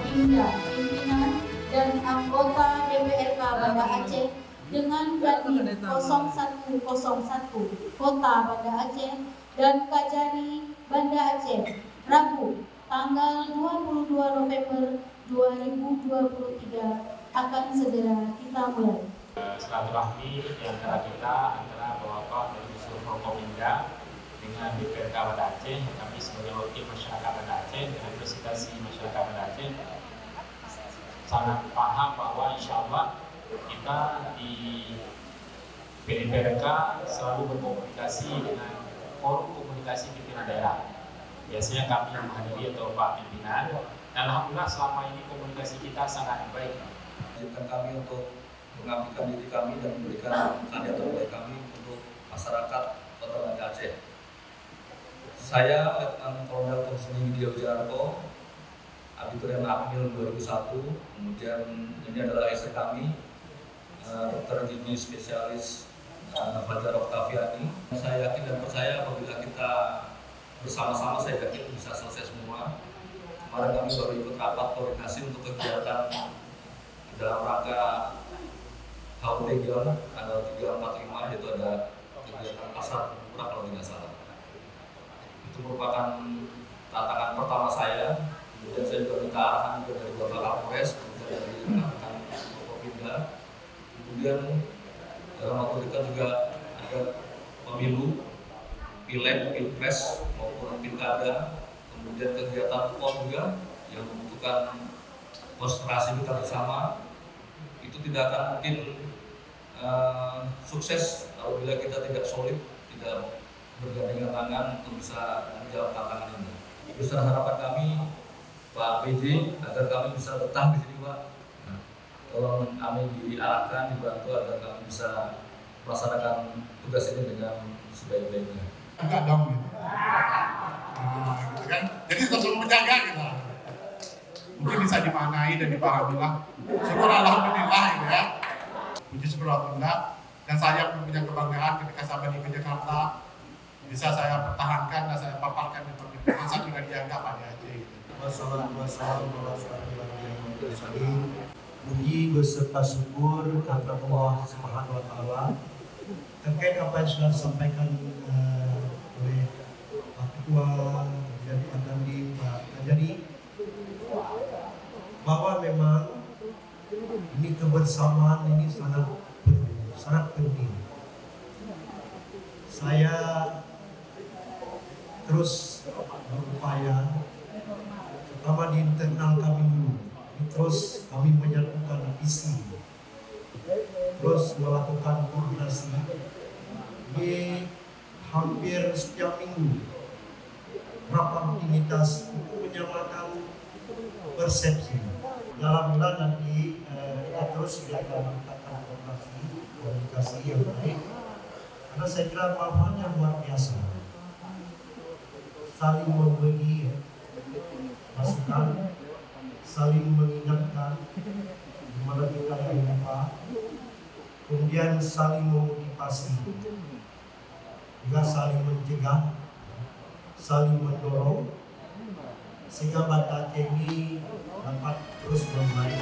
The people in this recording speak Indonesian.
Forkopimda, pimpinan dan anggota DPRK Banda Aceh dengan Dandim 0101 Kota Banda Aceh dan Kajari Banda Aceh, Rabu, tanggal 22 November 2023 akan segera kita mulai. Silaturahmi di antara kita, antara Bapak dari Unsur Forkopimda dengan DPRK Banda Aceh. Kami sebagai wakil masyarakat Banda Aceh, representasi masyarakat Banda Aceh, sangat paham bahwa insya Allah kita di DPRK selalu berkomunikasi dengan forum komunikasi pimpinan daerah. Biasanya kami yang menghadiri atau Pak Pimpinan. Dan alhamdulillah selama ini komunikasi kita sangat baik. Menunjukkan kami untuk mengabdikan diri kami dan memberikan karya terbaik kami untuk masyarakat Kota Banda Aceh. Saya Letnan Kolonel Konseni Widya Wijarko, Abiturian Akmil 2001. Kemudian ini adalah istri kami, dokter gigi spesialis Fajar Oktaviani. Saya yakin dan percaya apabila kita bersama-sama, saya yakin bisa selesai semua. Kemarin kami baru ikut rapat koordinasi untuk kegiatan dalam rangka HUT Gion tanggal 345, yaitu ada kegiatan pasar murah kalau tidak salah. Itu merupakan tantangan pertama saya. Kemudian saya juga minta arahan juga dari Bapak Kapolres, kemudian dari rekan-rekan Forkopimda. Kemudian dalam waktu dekat juga ada pemilu, pileg, pilpres maupun pilkada. Kemudian kegiatan PON juga yang membutuhkan konsentrasi kita bersama. Itu tidak akan mungkin sukses apabila kita tidak solid, tidak bergandengan tangan untuk bisa menjawab tantangan ini. Besar harapan kami Pak PJ agar kami bisa bertahan di sini, Pak. Tolong kami diarahkan, dibantu agar kami bisa melaksanakan tugas ini dengan sebaik-baiknya. Enggak dong gitu. Gitu kan? Jadi tetap menjaga kita. Mungkin bisa dimaknai dan dipahami lah. Syukur alhamdulillah gitu ya. Puji syukur alhamdulillah. Dan saya punya kebanggaan ketika sampai di Jakarta bisa saya pertahankan dan saya paparkan di pemerintahan. Saya juga dianggap ada aja gitu. Wassalamualaikum. Puji beserta syukur kepada Allah Subhanahu wa Ta'ala terkait apa yang sudah disampaikan oleh Pak Ketua dan Pak Dandim, Pak Kajari, bahwa memang ini kebersamaan ini sangat penting. Saya terus berupaya, terutama di internal kami dulu, terus kami menyatukan visi, terus melakukan koordinasi di hampir setiap minggu, rapat rutinitas untuk menyamakan persepsi. Alhamdulillah nanti kita terus akan meningkatkan komunikasi yang baik, karena saya kira manfaatnya luar biasa. Saling memberi masukan, saling mengingatkan di mana kita yang lupa, kemudian saling memotivasi, juga saling mencegah, saling mendorong, sehingga Banda Aceh ini dapat terus membaik.